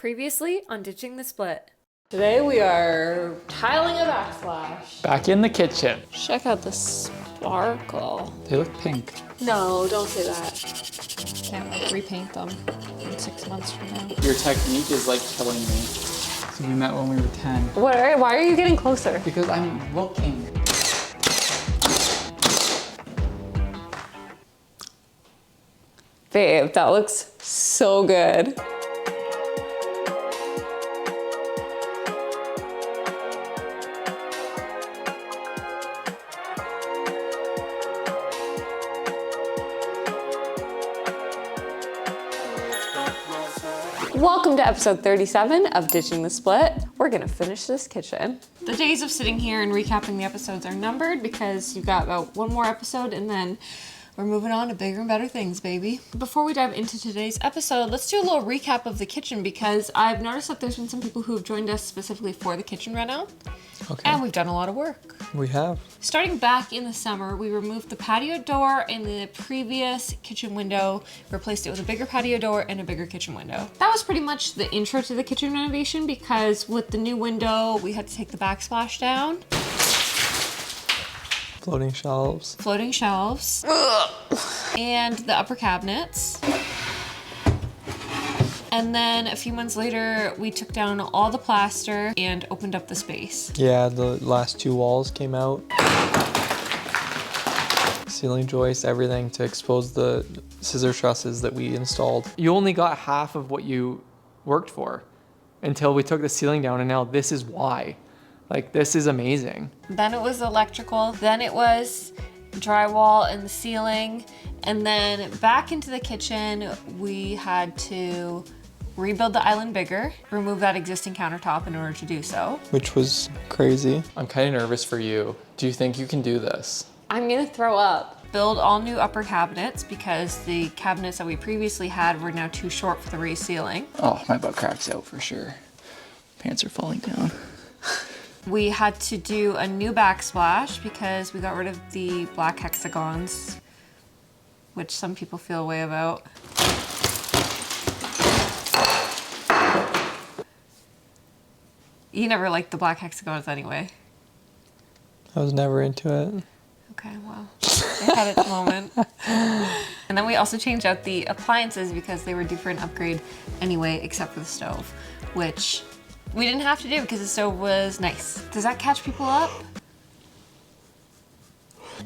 Previously on Ditching the Split. Today we are tiling a backsplash. Back in the kitchen. Check out the sparkle. They look pink. No, don't say that. Can't like repaint them in 6 months from now. Your technique is like killing me. So we met when we were 10. Why are you getting closer? Because I'm looking. Babe, that looks so good. Welcome to episode 37 of Ditching the Split. We're gonna finish this kitchen. The days of sitting here and recapping the episodes are numbered because you've got about one more episode and then we're moving on to bigger and better things, baby. Before we dive into today's episode, let's do a little recap of the kitchen because I've noticed that there's been some people who have joined us specifically for the kitchen reno. Okay. And we've done a lot of work. We have. Starting back in the summer, we removed the patio door in the previous kitchen window, replaced it with a bigger patio door and a bigger kitchen window. That was pretty much the intro to the kitchen renovation because with the new window, we had to take the backsplash down. Floating shelves. Floating shelves. And the upper cabinets. And then a few months later, we took down all the plaster and opened up the space. Yeah, the last two walls came out. Ceiling joists, everything to expose the scissor trusses that we installed. You only got half of what you worked for until we took the ceiling down, and now this is why. Like, this is amazing. Then it was electrical, then it was drywall and the ceiling, and then back into the kitchen, we had to rebuild the island bigger, remove that existing countertop in order to do so. Which was crazy. I'm kind of nervous for you. Do you think you can do this? I'm gonna throw up. Build all new upper cabinets because the cabinets that we previously had were now too short for the raised ceiling. Oh, my butt crack's out for sure. Pants are falling down. We had to do a new backsplash because we got rid of the black hexagons, which some people feel a way about. You never liked the black hexagons anyway. I was never into it. Okay, well, it had its moment. And then we also changed out the appliances because they were due for an upgrade anyway, except for the stove, which we didn't have to do because the stove was nice. Does that catch people up?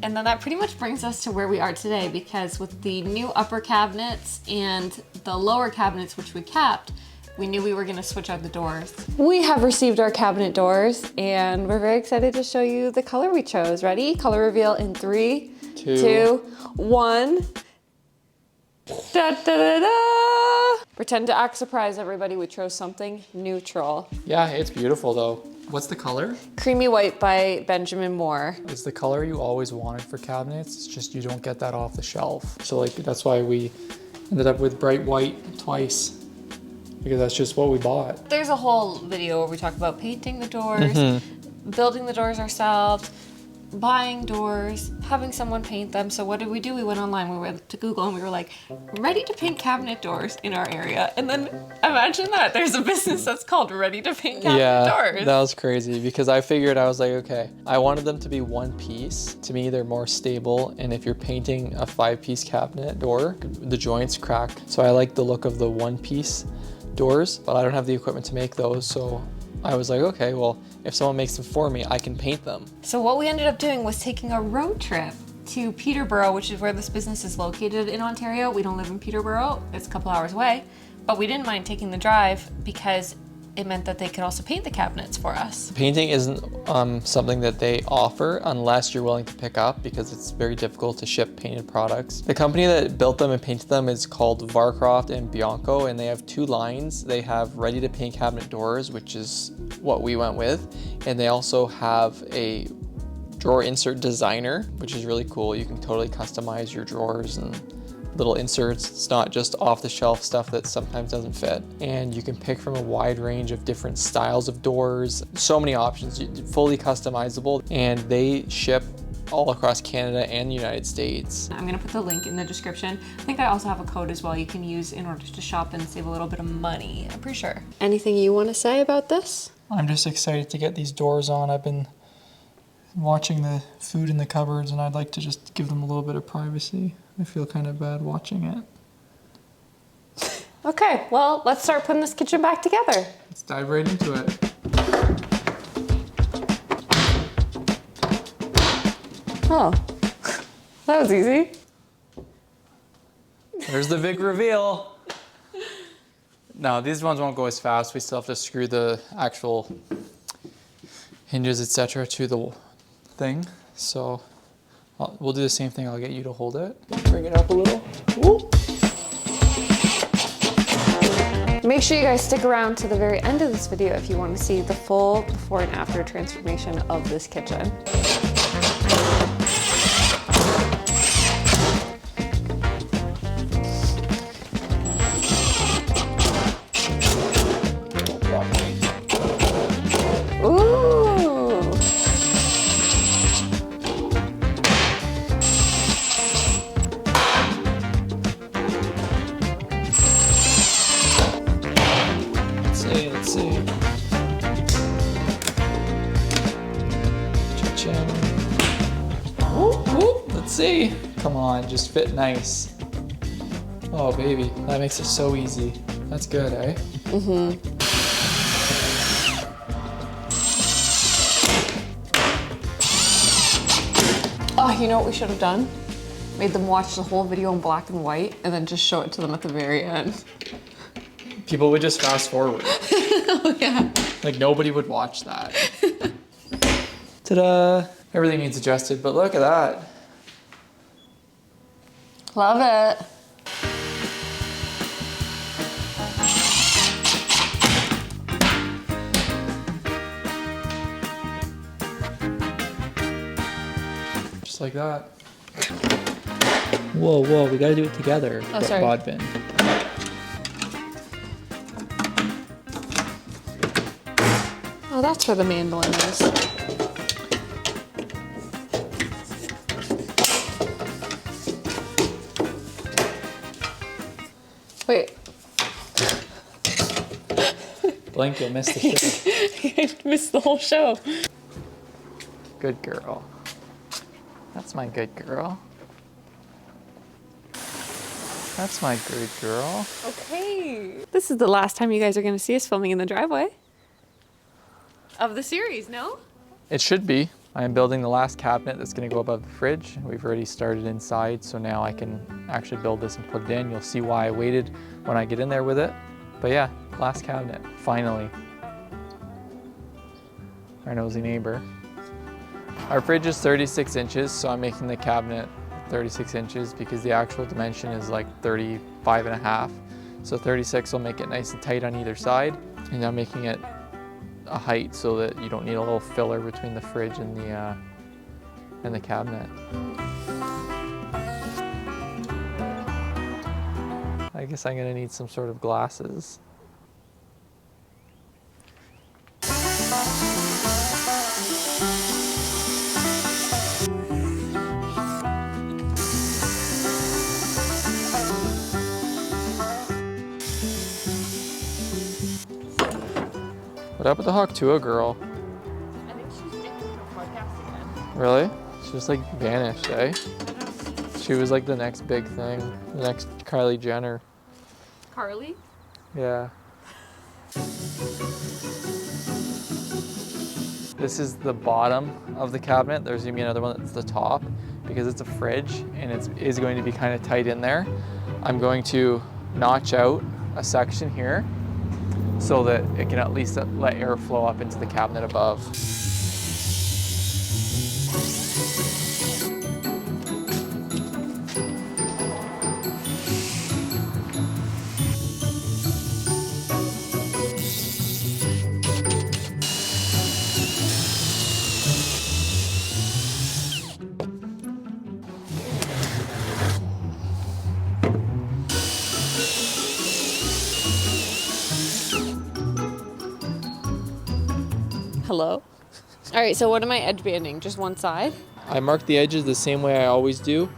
And then that pretty much brings us to where we are today because with the new upper cabinets and the lower cabinets, which we kept, we knew we were gonna switch out the doors. We have received our cabinet doors and we're very excited to show you the color we chose. Ready? Color reveal in 3, 2, 1. Da, da, da, da. Pretend to act surprised, everybody. We chose something neutral. Yeah, it's beautiful though. What's the color? Creamy White by Benjamin Moore. It's the color you always wanted for cabinets. It's just you don't get that off the shelf. So like that's why we ended up with bright white twice. Because that's just what we bought. There's a whole video where we talk about painting the doors, building the doors ourselves, buying doors, having someone paint them. So what did we do? We went online, we went to Google and we were like, ready to paint cabinet doors in our area. And then imagine that, there's a business that's called Ready to Paint Cabinet Doors. That was crazy because I figured, I was like, okay, I wanted them to be one piece. To me, they're more stable. And if you're painting a 5-piece cabinet door, the joints crack. So I like the look of the 1-piece doors, but I don't have the equipment to make those. So I was like, okay, well, if someone makes them for me, I can paint them. So what we ended up doing was taking a road trip to Peterborough, which is where this business is located in Ontario. We don't live in Peterborough, it's a couple hours away, but we didn't mind taking the drive because it meant that they could also paint the cabinets for us. Painting isn't something that they offer unless you're willing to pick up because it's very difficult to ship painted products. The company that built them and painted them is called Varcroft and Bianco, and they have 2 lines. They have ready to paint cabinet doors, which is what we went with, and they also have a drawer insert designer, which is really cool. You can totally customize your drawers and little inserts. It's not just off the shelf stuff that sometimes doesn't fit. And you can pick from a wide range of different styles of doors. So many options, fully customizable. And they ship all across Canada and the United States. I'm gonna put the link in the description. I think I also have a code as well you can use in order to shop and save a little bit of money, I'm pretty sure. Anything you wanna say about this? I'm just excited to get these doors on. I've been watching the food in the cupboards and I'd like to just give them a little bit of privacy. I feel kind of bad watching it. Okay, well, let's start putting this kitchen back together. Let's dive right into it. Oh, that was easy. There's the big reveal. No, these ones won't go as fast. We still have to screw the actual hinges, etc. to the thing. So we'll do the same thing. I'll get you to hold it. Bring it up a little. Woo. Make sure you guys stick around to the very end of this video if you want to see the full before and after transformation of this kitchen. Let's see. Cha-ching. Whoop, whoop. Let's see. Come on, just fit nice. Oh, baby, that makes it so easy. That's good, eh? Mm-hmm. Oh, you know what we should have done? Made them watch the whole video in black and white and then just show it to them at the very end. People would just fast forward. Oh, yeah. Like nobody would watch that. Ta-da! Everything needs adjusted, but look at that. Love it. Just like that. Whoa, whoa, we gotta do it together. Oh, sorry. Bodvin. Oh, that's where the mandolin is. Wait. Blink, you'll miss the show. I missed the whole show. Good girl. That's my good girl. That's my good girl. Okay. This is the last time you guys are going to see us filming in the driveway of the series, no? It should be. I am building the last cabinet that's going to go above the fridge. We've already started inside, so now I can actually build this and put it in. You'll see why I waited when I get in there with it. But yeah, last cabinet, finally. Our nosy neighbor. Our fridge is 36 inches, so I'm making the cabinet 36 inches because the actual dimension is like 35 and a half. So 36 will make it nice and tight on either side. And I'm making it a height so that you don't need a little filler between the fridge and the cabinet. I guess I'm gonna need some sort of glasses. What up with the Hawktua girl? I think she's sticking to her podcast again. Really? She just like vanished, eh? She was like the next big thing, the next Kylie Jenner. Carly? Yeah. This is the bottom of the cabinet. There's gonna be another one that's the top because it's a fridge and it is going to be kind of tight in there. I'm going to notch out a section here so that it can at least let air flow up into the cabinet above. Hello? All right, so what am I edge banding? Just one side? I marked the edges the same way I always do.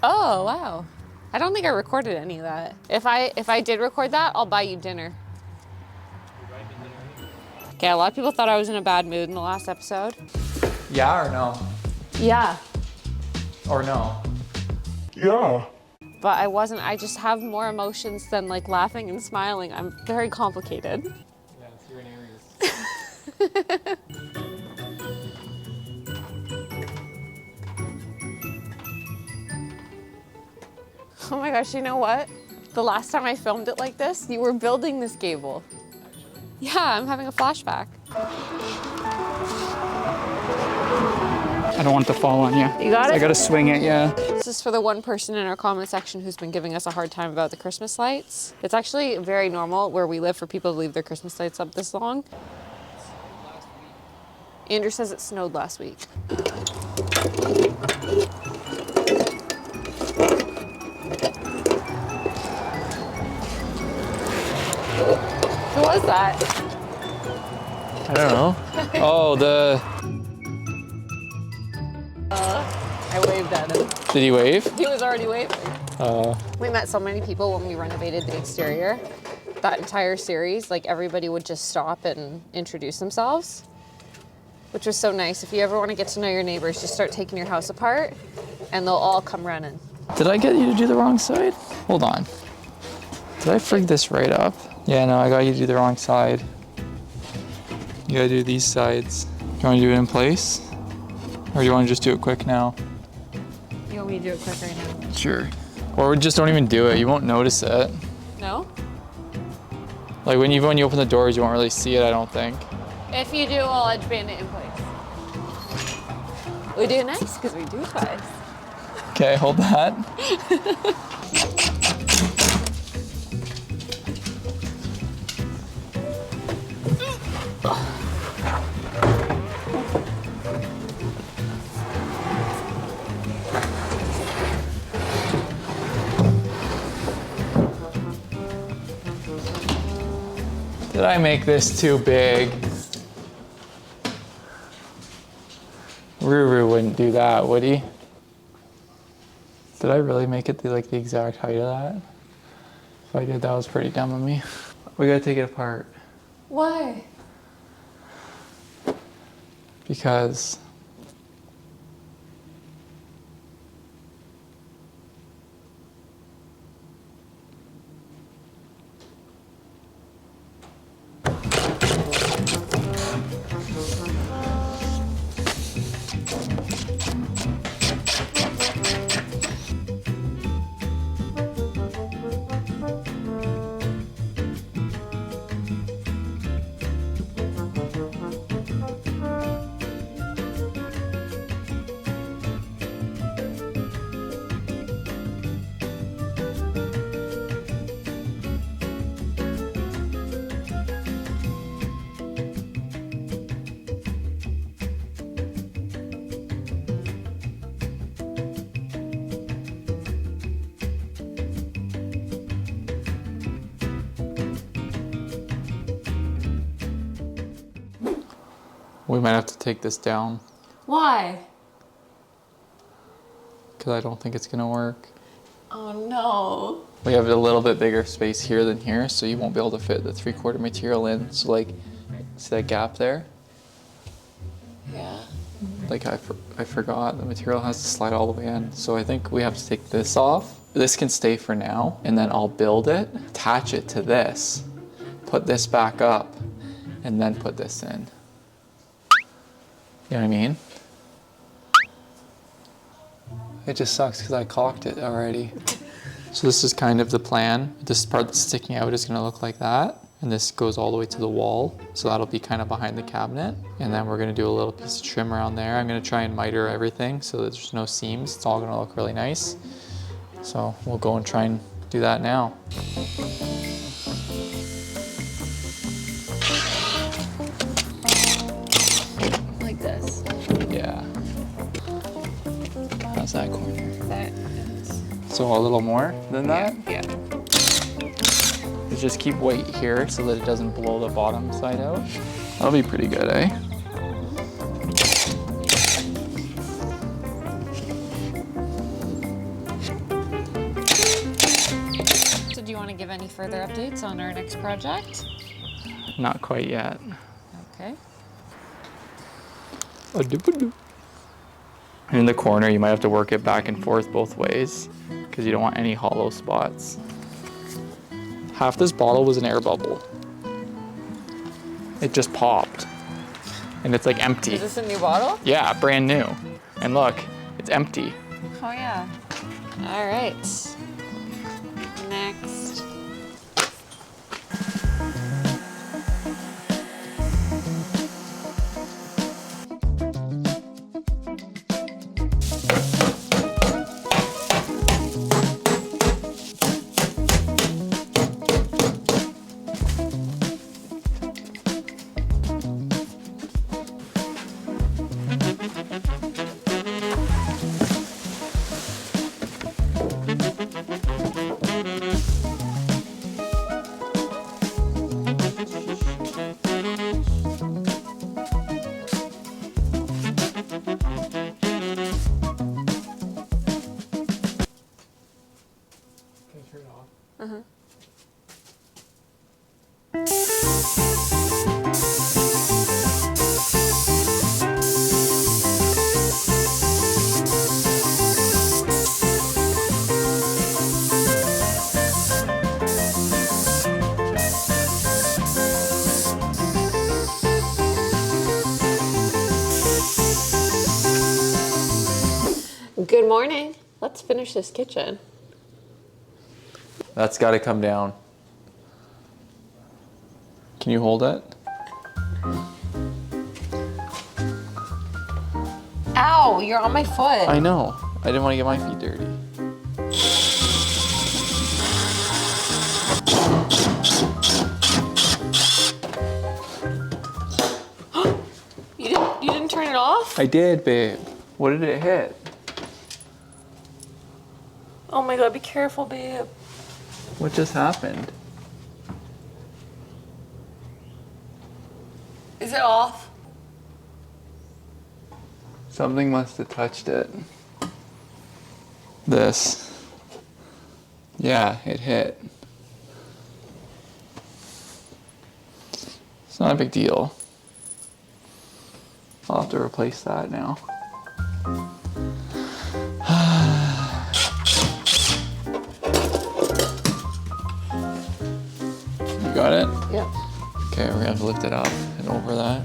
Oh, wow. I don't think I recorded any of that. If I did record that, I'll buy you dinner. Okay, a lot of people thought I was in a bad mood in the last episode. Yeah or no? Yeah. Or no? Yeah. But I wasn't. I just have more emotions than like laughing and smiling. I'm very complicated. Yeah, you're an Aries. Oh my gosh, you know what? The last time I filmed it like this, you were building this gable. Yeah, I'm having a flashback. I don't want it to fall on you. You got it? I gotta swing it, yeah. This is for the one person in our comment section who's been giving us a hard time about the Christmas lights. It's actually very normal where we live for people to leave their Christmas lights up this long. Andrew says it snowed last week. Who was that? I don't know. Oh, I waved at him. did he wave? He was already waving. We met so many people when we renovated the exterior. That entire series, like everybody would just stop and introduce themselves, which was so nice. If you ever want to get to know your neighbors, just start taking your house apart and they'll all come running. Did I get you to do the wrong side? Hold on. Did I frig this right up? Yeah, no, I got you to do the wrong side. You gotta do these sides. Do you wanna do it in place? Or do you wanna just do it quick now? You want me to do it quick right now? Sure. Or just don't even do it, you won't notice it. No? Like when you open the doors, you won't really see it, I don't think. If you do, I'll edge band it in place. We do nice because we do twice. Okay, hold that. Did I make this too big? Ruru wouldn't do that, would he? Did I really make it the exact height of that? If I did, that was pretty dumb of me. We gotta take it apart. Why? Because we might have to take this down Why? because I don't think it's gonna work. Oh no. We have a little bit bigger space here than here, so you won't be able to fit the 3/4 material in. So like, see that gap there? Yeah. Like I forgot the material has to slide all the way in. So I think we have to take this off. This can stay for now, and then I'll build it, attach it to this, put this back up, and then put this in. You know what I mean? It just sucks because I caulked it already. So this is kind of the plan. This part that's sticking out is gonna look like that. And this goes all the way to the wall. So that'll be kind of behind the cabinet. And then we're gonna do a little piece of trim around there. I'm gonna try and miter everything so that there's no seams. It's all gonna look really nice. So we'll go and try and do that now. Like this. Yeah. How's that corner? That is. So a little more than that? Yeah. You just keep weight here so that it doesn't blow the bottom side out. That'll be pretty good, eh? further updates on our next project? Not quite yet. Okay. In the corner, you might have to work it back and forth both ways because you don't want any hollow spots. Half this bottle was an air bubble. It just popped. And it's like empty. Is this a new bottle? Yeah, brand new. And look, it's empty. Oh yeah. All right. Next. Good morning. Let's finish this kitchen. That's got to come down. Can you hold it? Ow, you're on my foot. I know. I didn't want to get my feet dirty. You didn't turn it off? I did, babe. What did it hit? Oh my god, be careful, babe. What just happened? Is it off? Something must have touched it. This. Yeah, it hit. It's not a big deal. I'll have to replace that now. You got it? Yep. Okay, we're gonna have to lift it up and over that.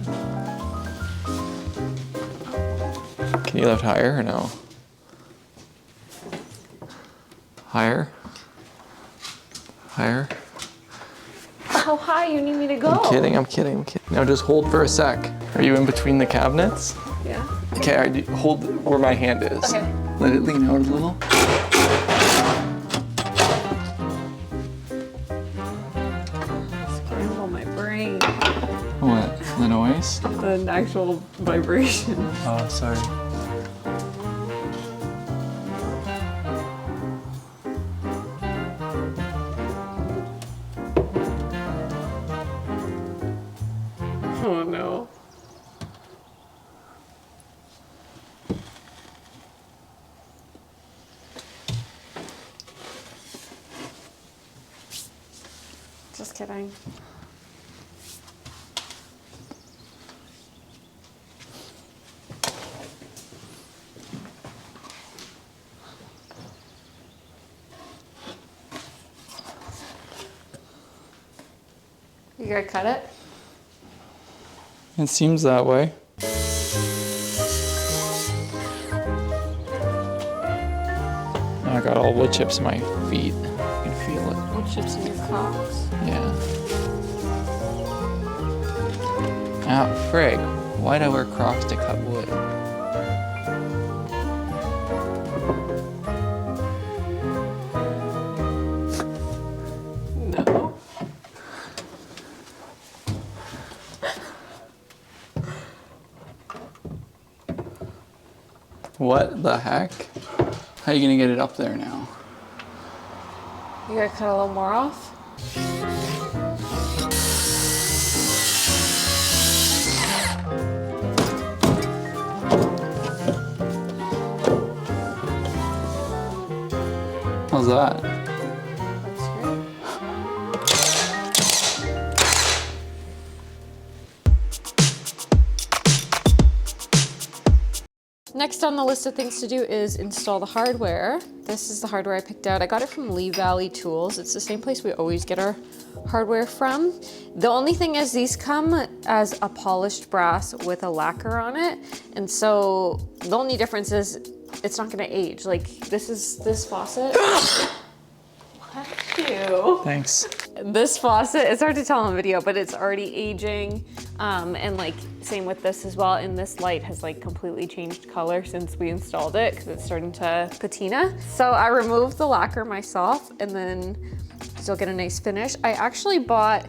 Can you lift higher or no? Higher? Higher? How high you need me to go? I'm kidding. Now just hold for a sec. Are you in between the cabinets? Yeah. Okay, hold where my hand is. Okay. Let it lean out a little. Scramble my brain. What? The noise? The actual vibration. Oh, sorry. Oh no. Just kidding. You gotta cut it? It seems that way. I got all wood chips in my feet. I can feel it. Wood chips in your Crocs. Yeah. Ah, frig. Why'd I wear Crocs to cut wood? No. What the heck? How are you gonna get it up there now? You gotta cut a little more off? How's that? That's good. Next on the list of things to do is install the hardware. This is the hardware I picked out. I got it from Lee Valley Tools. It's the same place we always get our hardware from. The only thing is these come as a polished brass with a lacquer on it. And so the only difference is it's not gonna age. Like this faucet. Bless you. Thanks. This faucet, it's hard to tell on video, but it's already aging. And like same with this as well. And this light has like completely changed color since we installed it because it's starting to patina. So I removed the lacquer myself and then still get a nice finish. I actually bought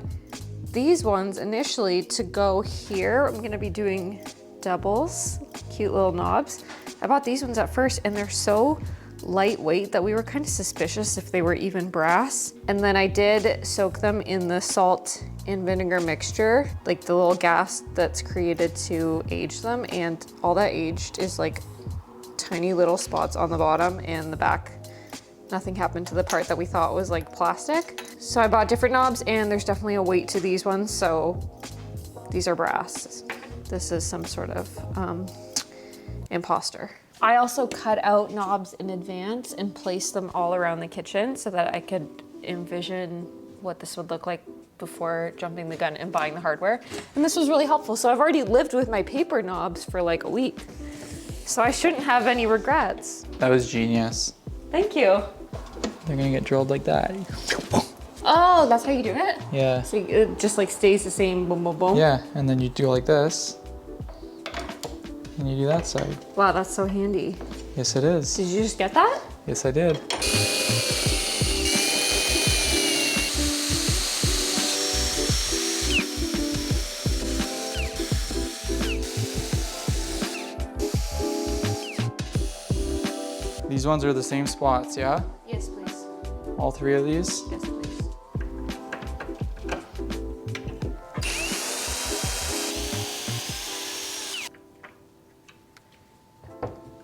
these ones initially to go here. I'm gonna be doing doubles, cute little knobs. I bought these ones at first and they're so lightweight that we were kind of suspicious if they were even brass. And then I did soak them in the salt and vinegar mixture, like the little gas that's created to age them. And all that aged is like tiny little spots on the bottom and the back. Nothing happened to the part that we thought was like plastic. So I bought different knobs and there's definitely a weight to these ones. So these are brass. This is some sort of imposter. I also cut out knobs in advance and placed them all around the kitchen so that I could envision what this would look like before jumping the gun and buying the hardware. And this was really helpful. So I've already lived with my paper knobs for like a week. So I shouldn't have any regrets. That was genius. Thank you. They're gonna get drilled like that. Oh, that's how you do it? Yeah. So it just like stays the same, boom, boom, boom? Yeah, and then you do like this. And you do that side. Wow, that's so handy. Yes, it is. Did you just get that? Yes, I did. These ones are the same spots, yeah? Yes, please. All three of these? Yes, please.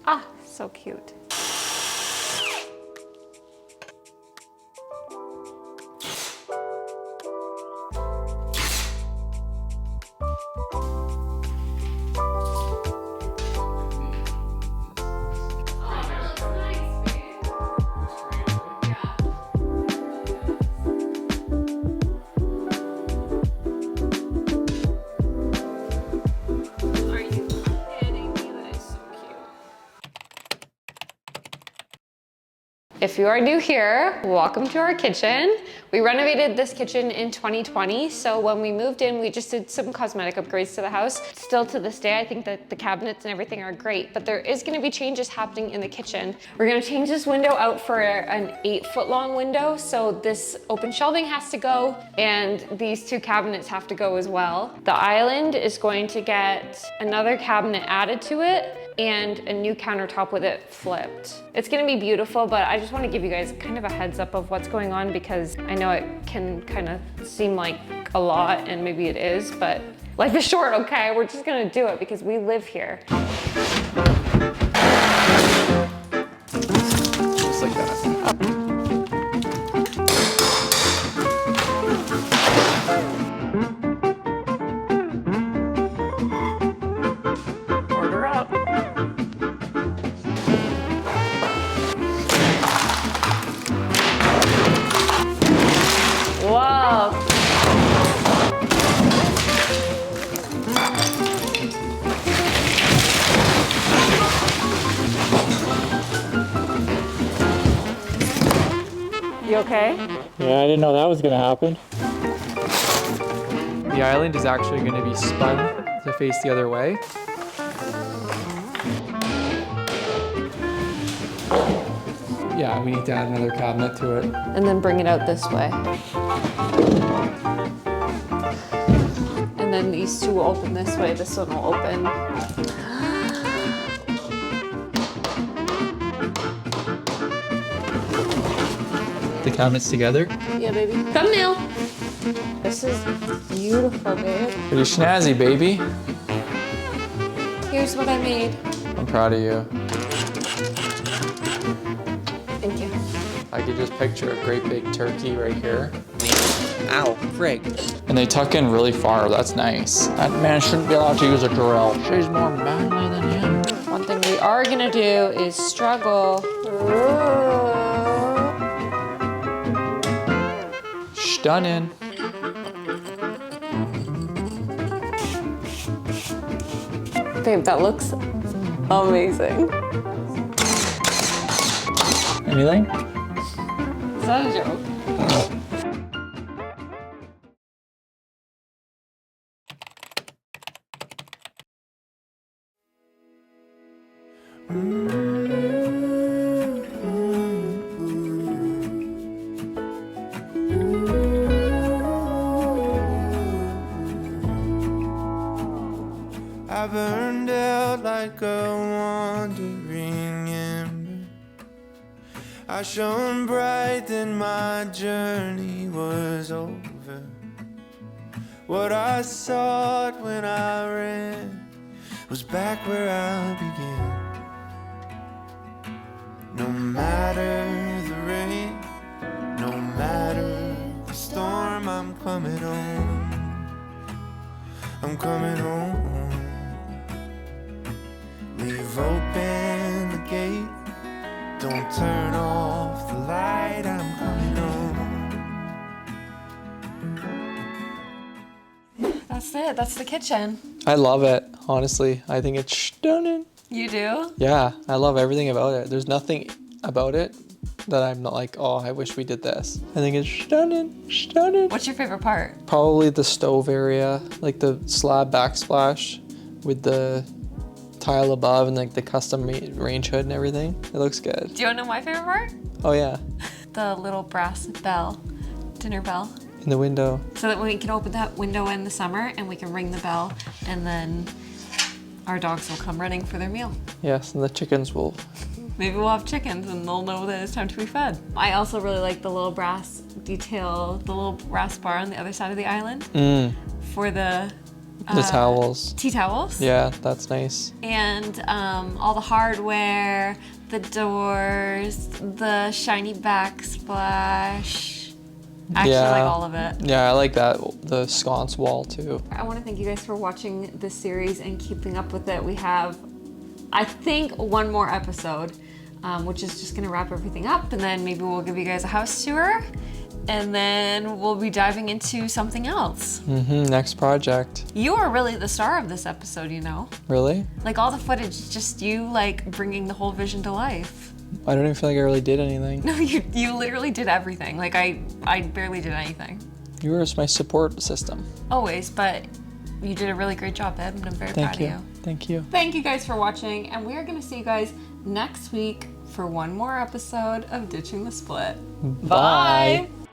Ah, so cute. If you are new here, welcome to our kitchen. We renovated this kitchen in 2020, so when we moved in, we just did some cosmetic upgrades to the house. Still to this day, I think that the cabinets and everything are great, but there is gonna be changes happening in the kitchen. We're gonna change this window out for an 8-foot long window, so this open shelving has to go, and these 2 cabinets have to go as well. The island is going to get another cabinet added to it, and a new countertop with it flipped. It's gonna be beautiful, but I just wanna give you guys kind of a heads up of what's going on because I know it can kind of seem like a lot, and maybe it is, but life is short, okay? We're just gonna do it because we live here. Just like that. Order up. Whoa. You okay? Yeah, I didn't know that was gonna happen. The island is actually going to be spun to face the other way. Yeah, we need to add another cabinet to it. And then bring it out this way. And then these 2 will open this way, this one will open. The cabinets together. Yeah, baby. Thumbnail. This is beautiful, babe. Pretty snazzy, baby. Here's what I made. I'm proud of you. Thank you. I could just picture a great big turkey right here. Ow, frig. And they tuck in really far, that's nice. That man shouldn't be allowed to use a drill. She's more manly than him. One thing we are gonna do is struggle. Stunning. Babe, that looks amazing. Anything? Is that a joke? I burned out like a wandering ember. I shone bright, then my journey was over. What I sought when I ran was back where I began. No matter the rain, no matter the storm, I'm coming home. I'm coming home. Leave open the gate, don't turn off the light, I'm coming home. That's it, that's the kitchen. I love it, honestly. I think it's stunning. You do? Yeah, I love everything about it. There's nothing about it that I'm not like, oh, I wish we did this. I think it's stunning, stunning. What's your favorite part? Probably the stove area, like the slab backsplash with the tile above and like the custom range hood and everything. It looks good. Do you wanna know my favorite part? Oh yeah, The little brass bell, dinner bell. in the window. So that we can open that window in the summer and we can ring the bell and then our dogs will come running for their meal. Yes, and the chickens will. Maybe we'll have chickens and they'll know that it's time to be fed. I also really like the little brass detail, the little brass bar on the other side of the island for the Towels. tea towels. Yeah, that's nice. And all the hardware, the doors, the shiny backsplash. I actually Yeah. like all of it. Yeah, I like that. The sconce wall too. I want to thank you guys for watching this series and keeping up with it. We have, I think, one more episode, which is just gonna wrap everything up, and then maybe we'll give you guys a house tour, and then we'll be diving into something else. Next project. You are really the star of this episode, you know? Really? Like all the footage is just you like bringing the whole vision to life. I don't even feel like I really did anything. No, you literally did everything. Like I barely did anything. You were just my support system. Always, but you did a really great job, Ed, and I'm very proud Thank you. of you. Thank you. Thank you guys for watching, and we are going to see you guys next week for one more episode of Ditching the Split. Bye. Bye.